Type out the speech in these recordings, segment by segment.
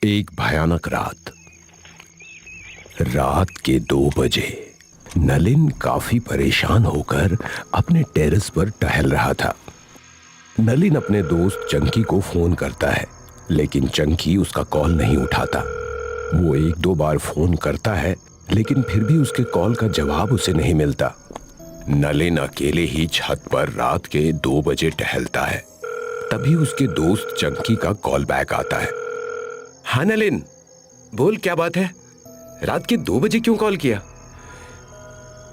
एक भयानक रात। रात के 2 बजे नलिन काफी परेशान होकर अपने टेरेस पर टहल रहा था। नलिन अपने दोस्त चंकी को फोन करता है, लेकिन चंकी उसका कॉल नहीं उठाता। वो 1-2 बार फोन करता है, लेकिन फिर भी उसके कॉल का जवाब उसे नहीं मिलता। नलिन अकेले ही छत पर रात के 2 बजे टहलता है। तभी उसके दोस्त चंकी का कॉल बैक आता है। हाँ नलिन, बोल क्या बात है? रात के 2 बजे क्यों कॉल किया?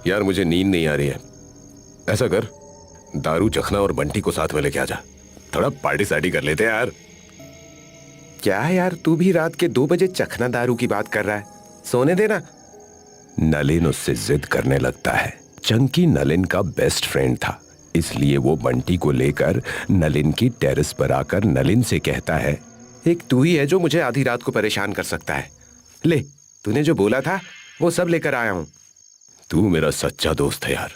यार मुझे नींद नहीं आ रही है। ऐसा कर, दारू, चखना और बंटी को साथ में लेके आ जा। थोड़ा पार्टी सार्टी कर लेते हैं यार। क्या यार, तू भी रात के 2 बजे चखना दारू की बात कर रहा है? सोने देना। नलिन उससे जिद करने लगता है। चंकी नलिन का बेस्ट फ्रेंड था, इसलिए वो बंटी को लेकर नलिन की टेरेस पर आकर नलिन से कहता है, एक तू ही है जो मुझे आधी रात को परेशान कर सकता है। ले, तूने जो बोला था वो सब लेकर आया हूं। तू मेरा सच्चा दोस्त है यार,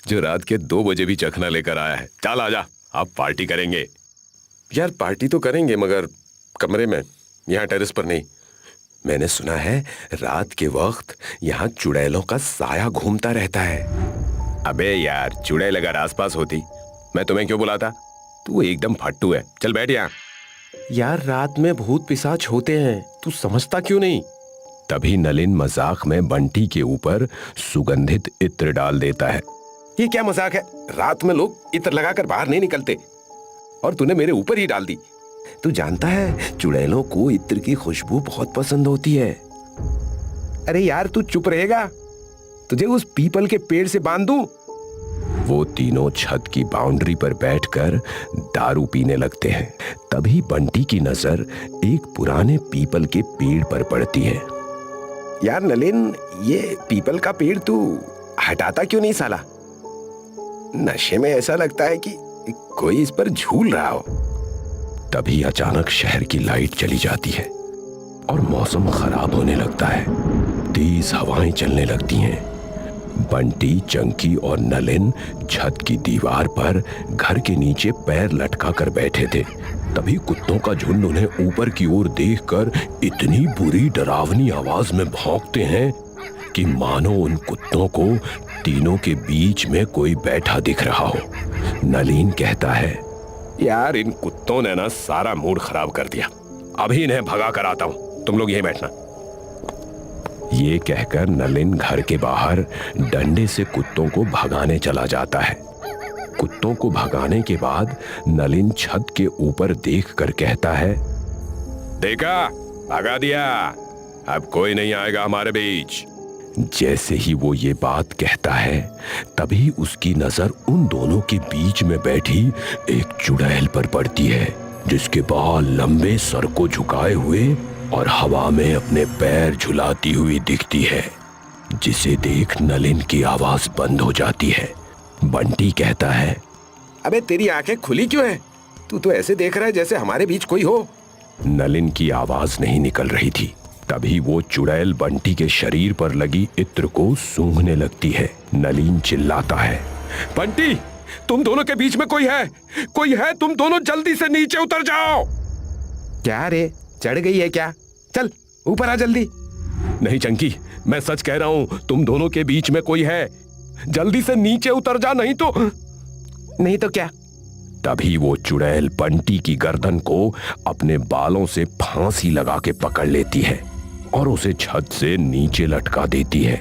जो रात के 2 बजे भी चखना लेकर आया है। चल आजा, आप पार्टी करेंगे। यार पार्टी तो करेंगे, मगर कमरे में, यहाँ टेरेस पर नहीं। मैंने सुना है रात के वक्त यहाँ चुड़ैलों का साया घूमता रहता है। अबे यार, चुड़ैल अगर आसपास होती मैं तुम्हें क्यों बुलाता? तू एकदम फट्टू है, चल बैठ यहाँ। यार रात में भूत पिशाच होते हैं, तू समझता क्यों नहीं? तभी नलिन मजाक में बंटी के ऊपर सुगंधित इत्र डाल देता है। ये क्या मजाक है? रात में लोग इत्र लगाकर बाहर नहीं निकलते, और तूने मेरे ऊपर ही डाल दी। तू जानता है चुड़ैलों को इत्र की खुशबू बहुत पसंद होती है। अरे यार तू चुप रहेगा? तुझे उस पीपल के पेड़ से बांध दूं? वो तीनों छत की बाउंड्री पर बैठकर दारू पीने लगते हैं। तभी बंटी की नजर एक पुराने पीपल के पेड़ पर पड़ती है। यार नलिन, ये पीपल का पेड़ तू हटाता क्यों नहीं साला? नशे में ऐसा लगता है कि कोई इस पर झूल रहा हो। तभी अचानक शहर की लाइट चली जाती है और मौसम खराब होने लगता है। तेज हवाएं चलने लगती हैं। बंटी, चंकी और नलिन छत की दीवार पर घर के नीचे पैर लटका कर बैठे थे। तभी कुत्तों का झुंड उन्हें ऊपर की ओर देखकर इतनी बुरी डरावनी आवाज में भौंकते हैं कि मानो उन कुत्तों को तीनों के बीच में कोई बैठा दिख रहा हो। नलिन कहता है, यार इन कुत्तों ने ना सारा मूड खराब कर दिया। अभी इन्हें भगा कर आता हूं, तुम लोग यहीं बैठना। ये कहकर नलिन घर के बाहर डंडे से कुत्तों को भगाने चला जाता है। कुत्तों को भगाने के बाद नलिन छत के ऊपर देखकर कहता है, देखा, भगा दिया, अब कोई नहीं आएगा हमारे बीच। जैसे ही वो ये बात कहता है, तभी उसकी नजर उन दोनों के बीच में बैठी एक चुड़ैल पर पड़ती है, जिसके बाल लंबे सर को झुकाए हुए और हवा में अपने पैर झुलाती हुई दिखती है, जिसे देख नलिन की आवाज बंद हो जाती है। बंटी कहता है, अबे तेरी आंखें खुली क्यों हैं? तू तो ऐसे देख रहा है जैसे हमारे बीच कोई हो। नलिन की आवाज नहीं निकल रही थी। तभी वो चुड़ैल बंटी के शरीर पर लगी इत्र को सूंघने लगती है। नलिन चिल्लाता है, बंटी, तुम दोनों के बीच में कोई है? कोई है? तुम दोनों जल्दी से नीचे उतर जाओ। क्या रे, चढ़ गई है क्या? चल ऊपर आ जल्दी। नहीं चंकी, मैं सच कह रहा हूं, तुम दोनों के बीच में कोई है। जल्दी से नीचे उतर जा, नहीं तो क्या? तभी वो चुड़ैल बंटी की गर्दन को अपने बालों से फांसी लगा के पकड़ लेती है और उसे छत से नीचे लटका देती है।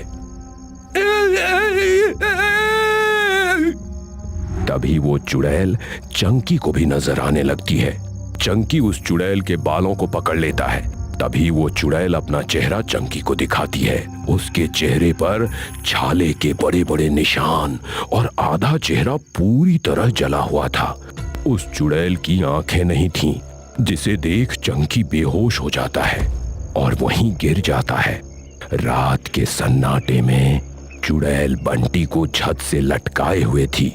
तभी वो चुड़ैल चंकी को भी नजर आने लगती है। चंकी उस चुड़ैल के बालों को पकड़ लेता है। तभी वो चुड़ैल अपना चेहरा चंकी को दिखाती है। उसके चेहरे पर छाले के बड़े बड़े निशान और आधा चेहरा पूरी तरह जला हुआ था। उस चुड़ैल की आंखें नहीं थीं, जिसे देख चंकी बेहोश हो जाता है और वहीं गिर जाता है। रात के सन्नाटे में चुड़ैल बंटी को छत से लटकाए हुए थी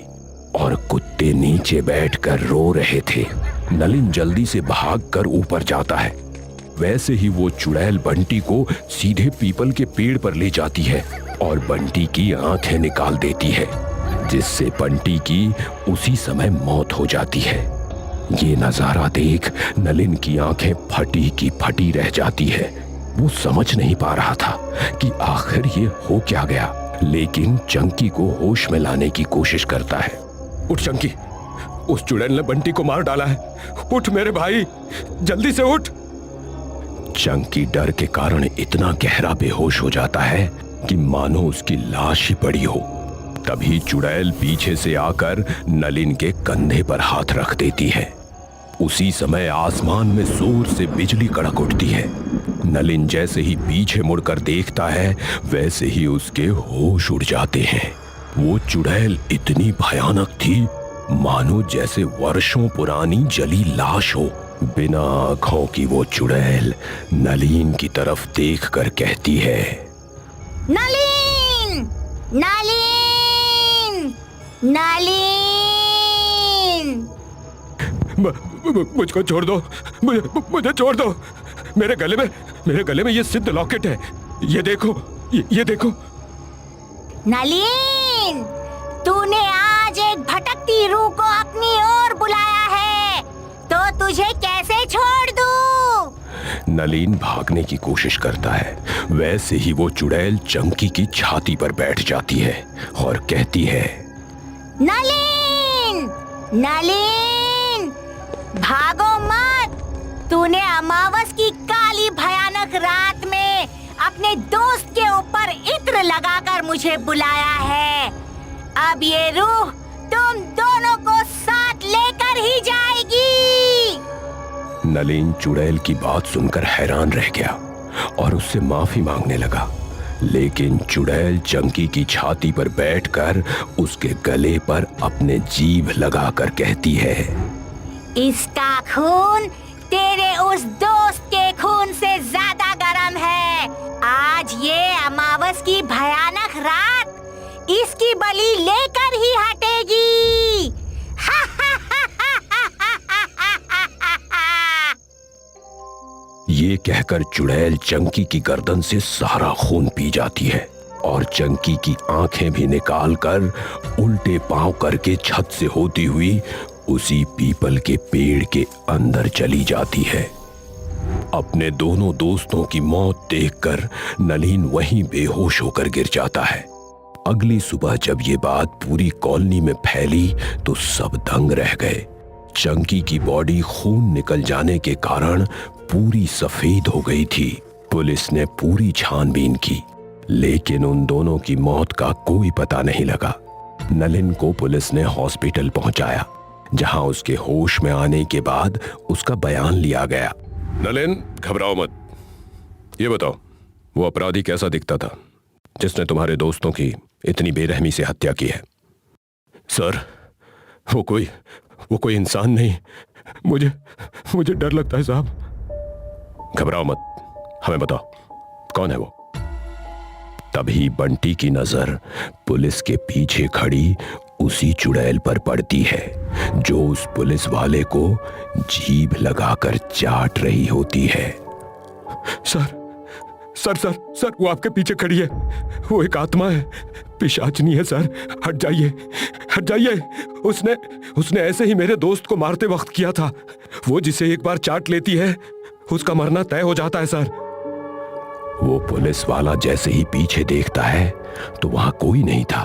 और कुत्ते नीचे बैठकर रो रहे थे। नलिन जल्दी से भागकर ऊपर जाता है। वैसे ही वो चुड़ैल बंटी को सीधे पीपल के पेड़ पर ले जाती है और बंटी की आंखें निकाल देती है, जिससे बंटी की उसी समय मौत हो जाती है। ये नजारा देख नलिन की आंखें फटी की फटी रह जाती है। वो समझ नहीं पा रहा था कि आखिर ये हो क्या गया, लेकिन चंकी को होश में लाने की कोशिश करता है। उठ चंकी, उस चुड़ैल ने बंटी को मार डाला है। उठ मेरे भाई, जल्दी से उठ। चंकी डर के कारण इतना गहरा बेहोश हो जाता है कि मानो उसकी लाश ही पड़ी हो। तभी चुड़ैल पीछे से आकर नलिन के कंधे पर हाथ रख देती है। उसी समय आसमान में जोर से बिजली कड़क उठती है। नलिन जैसे ही पीछे मुड़कर देखता है, वैसे ही उसके होश उड़ जाते हैं। वो चुड़ैल इतनी भयानक थी, मानो जैसे वर्षों पुरानी जली लाश हो। बिना आंखों की वो चुड़ैल नलिन की तरफ देखकर कहती है, नलिन, नलिन, नलिन। मुझको छोड़ दो, मुझे छोड़ दो। मेरे गले में ये सिद्ध लॉकेट है। ये देखो, ये देखो। नलिन, तूने आज एक भटकती रूह को अपनी ओर बुलाया है, तो तुझे कैसे छोड़ दूं? नलिन भागने की कोशिश करता है। वैसे ही वो चुड़ैल चंकी की छाती पर बैठ जाती है और कहती है, नलिन, नलिन, भागो मत। तूने अमावस की काली भयानक रात में अपने दोस्त के ऊपर इत्र लगाकर मुझे बुलाया है। अब ये रूह तुम दोनों को साथ लेकर ही जाएगी। नलिन चुड़ैल की बात सुनकर हैरान रह गया और उससे माफी मांगने लगा, लेकिन चुड़ैल चंकी की छाती पर बैठकर उसके गले पर अपने जीभ लगाकर कहती है, इसका खून तेरे उस दोस्त के खून से ज्यादा गर्म है। आज ये अमावस की भयानक रात इसकी बलि लेकर ही हटेगी। ये कहकर चुड़ैल चंकी की गर्दन से सारा खून पी जाती है और चंकी की आंखें भी निकालकर उल्टे पांव करके छत से होती हुई उसी पीपल के पेड़ के अंदर चली जाती है। अपने दोनों दोस्तों की मौत देखकर नलिन वहीं बेहोश होकर गिर जाता है। अगली सुबह जब ये बात पूरी कॉलोनी में फैली तो सब दंग रह गए। चंकी की बॉडी खून निकल जाने के कारण पूरी सफेद हो गई थी। पुलिस ने पूरी छानबीन की, लेकिन उन दोनों की मौत का कोई पता नहीं लगा। नलिन को पुलिस ने हॉस्पिटल पहुंचाया, जहां उसके होश में आने के बाद उसका बयान लिया गया। नलिन, घबराओ मत। ये बताओ, वो अपराधी कैसा दिखता था जिसने तुम्हारे दोस्तों की इतनी बेरहमी से हत्या की है? सर, वो कोई इंसान नहीं। मुझे डर लगता है साहब। घबराओ मत, हमें बताओ कौन है वो। तभी बंटी की नजर पुलिस के पीछे खड़ी उसी चुड़ैल पर पड़ती है जो उस पुलिस वाले को जीभ लगाकर चाट रही होती है। सर, वो आपके पीछे खड़ी है। वो एक आत्मा है, पिशाचनी है सर। हट जाइए। उसने ऐसे ही मेरे दोस्त को मारते वक्त किया था। वो जिसे एक बार चाट लेती है उसका मरना तय हो जाता है सर। वो पुलिस वाला जैसे ही पीछे देखता है तो वहां कोई नहीं था।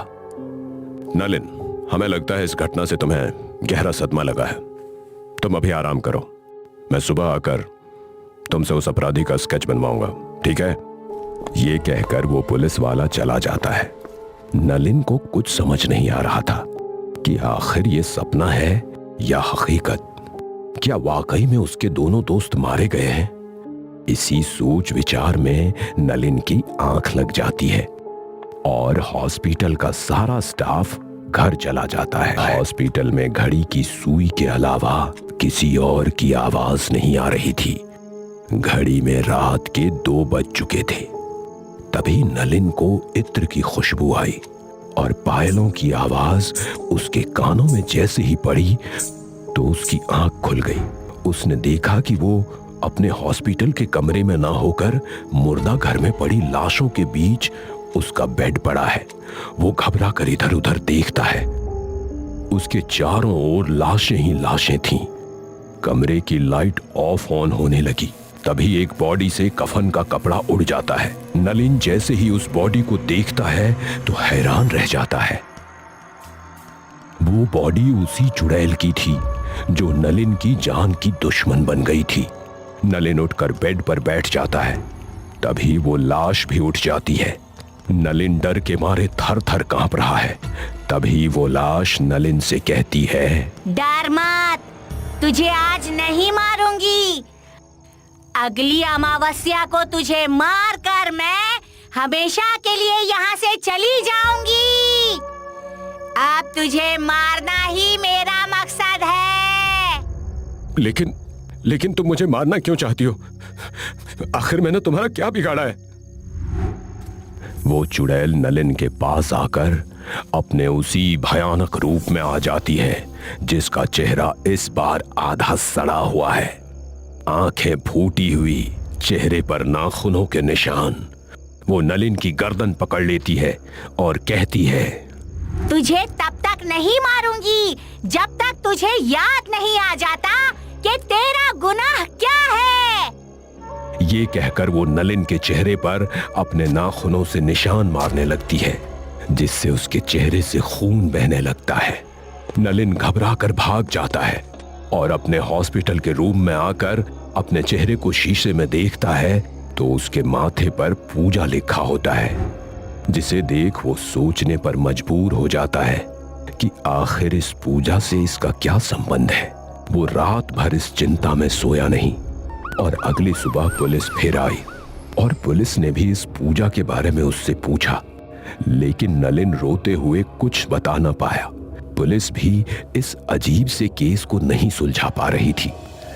नलिन, हमें लगता है इस घटना से तुम्हें गहरा सदमा लगा है। तुम अभी आराम करो, मैं सुबह आकर तुमसे उस अपराधी का स्केच बनवाऊंगा, ठीक है? ये कहकर वो पुलिस वाला चला जाता है। नलिन को कुछ समझ नहीं आ रहा था कि आखिर ये सपना है या हकीकत। क्या वाकई में उसके दोनों दोस्त मारे गए हैं? इसी सोच विचार में नलिन की आंख लग जाती है और हॉस्पिटल का सारा स्टाफ घर चला जाता है। हॉस्पिटल में घड़ी की सुई के अलावा किसी और की आवाज नहीं आ रही थी। घड़ी में रात के 2 बज चुके थे। तभी नलिन को इत्र की खुशबू आई और पायलों की आवाज उसके कानों में जैसे ही पड़ी तो उसकी आंख खुल गई। उसने देखा कि वो अपने हॉस्पिटल के कमरे में ना होकर मुर्दा घर में पड़ी लाशों के बीच उसका बेड पड़ा है। वो घबरा कर इधर उधर देखता है। उसके चारों ओर लाशें ही लाशें थीं। कमरे की लाइट ऑफ ऑन होने लगी। तभी एक बॉडी से कफन का कपड़ा उड़ जाता है। नलिन जैसे ही उस बॉडी को देखता है तो हैरान रह जाता है। वो बॉडी उसी चुड़ैल की थी जो नलिन की जान की दुश्मन बन गई थी। नलिन उठकर बेड पर बैठ जाता है। तभी वो लाश भी उठ जाती है। नलिन डर के मारे थर थर कांप रहा है। तभी वो लाश नलिन से कहती है, डर मत, तुझे आज नहीं मारूंगी। अगली अमावस्या को तुझे मार कर मैं हमेशा के लिए यहाँ से चली जाऊंगी। अब तुझे मारना ही मेरा मकसद है। लेकिन तुम मुझे मारना क्यों चाहती हो? आखिर मैंने तुम्हारा क्या बिगाड़ा है? वो चुड़ैल नलिन के पास आकर अपने उसी भयानक रूप में आ जाती है जिसका चेहरा इस बार आधा सड़ा हुआ है। आंखें फूटी हुई, चेहरे पर नाखूनों के निशान। वो नलिन की गर्दन पकड़ लेती है और कहती है, तुझे तब तक नहीं मारूंगी जब तक तुझे याद नहीं आ जाता कि तेरा गुनाह क्या है। ये कहकर वो नलिन के चेहरे पर अपने नाखूनों से निशान मारने लगती है जिससे उसके चेहरे से खून बहने लगता है। नलिन घबराकर भाग जाता है और अपने हॉस्पिटल के रूम में आकर अपने चेहरे को शीशे में देखता है तो उसके माथे पर पूजा लिखा होता है, जिसे देख वो सोचने पर मजबूर हो जाता है कि आखिर इस पूजा से इसका क्या संबंध है। वो रात भर इस चिंता में सोया नहीं और अगली सुबह पुलिस फिर आई और पुलिस ने भी इस पूजा के बारे में उससे पूछा, लेकिन नलिन रोते हुए कुछ बता न पाया। पुलिस भी इस अजीब से केस को नहीं सुलझा पा रही थी।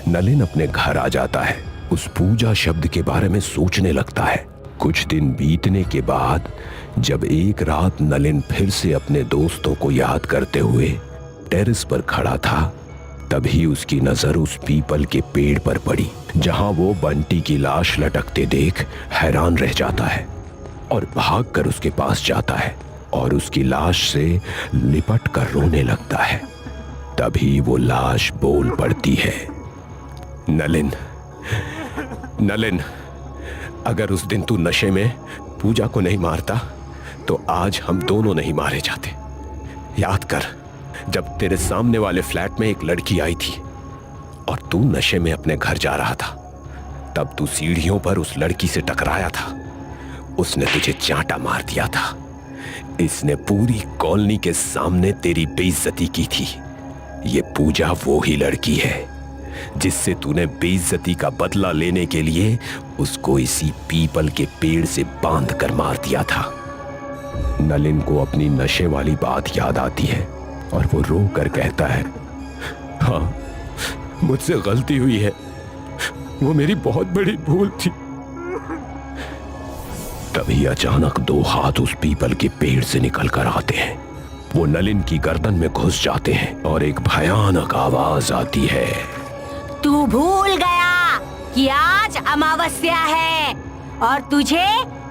नलिन अपने घर आ जाता है, उस पूजा शब्द के बारे में सोचने लगता है। कुछ दिन बीतने के बाद जब एक रात नलिन फिर से अपने दोस्तों को याद करते हुए टेरेस पर खड़ा था, तभी उसकी नजर उस पीपल के पेड़ पर पड़ी जहां वो बंटी की लाश लटकते देख हैरान रह जाता है और भागकर उसके पास जाता है और उसकी लाश से लिपट कर रोने लगता है। तभी वो लाश बोल पड़ती है, नलिन, अगर उस दिन तू नशे में पूजा को नहीं मारता तो आज हम दोनों नहीं मारे जाते। याद कर, जब तेरे सामने वाले फ्लैट में एक लड़की आई थी और तू नशे में अपने घर जा रहा था, तब तू सीढ़ियों पर उस लड़की से टकराया था। उसने तुझे चांटा मार दिया था। इसने पूरी कॉलोनी के सामने तेरी बेइज्जती की थी। ये पूजा वो ही लड़की है जिससे तूने बेइज्जती का बदला लेने के लिए उसको इसी पीपल के पेड़ से बांध कर मार दिया था। नलिन को अपनी नशे वाली बात याद आती है और वो रो कर कहता है, हाँ, मुझसे गलती हुई है, वो मेरी बहुत बड़ी भूल थी। तभी अचानक दो हाथ उस पीपल के पेड़ से निकल कर आते हैं। वो नलिन की गर्दन में घुस जाते हैं और एक भयानक आवाज आती है, तू भूल गया कि आज अमावस्या है और तुझे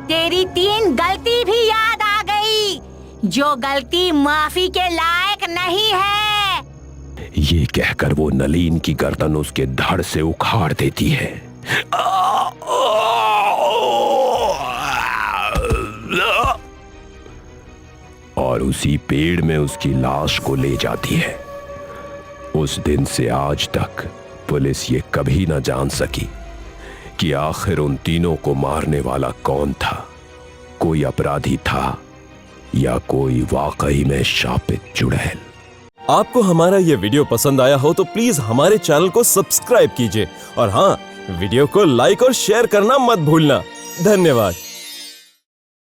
तेरी 3 गलती भी याद आ गई, जो गलती माफी के लायक नहीं है। ये कहकर वो नलिन की गर्दन उसके धड़ से उखाड़ देती है। और उसी पेड़ में उसकी लाश को ले जाती है। उस दिन से आज तक पुलिस ये कभी न जान सकी कि आखिर उन तीनों को मारने वाला कौन था, कोई अपराधी था या कोई वाकई में शापित चुड़ैल। आपको हमारा ये वीडियो पसंद आया हो तो प्लीज हमारे चैनल को सब्सक्राइब कीजिए और हाँ, वीडियो को लाइक और शेयर करना मत भूलना। धन्यवाद।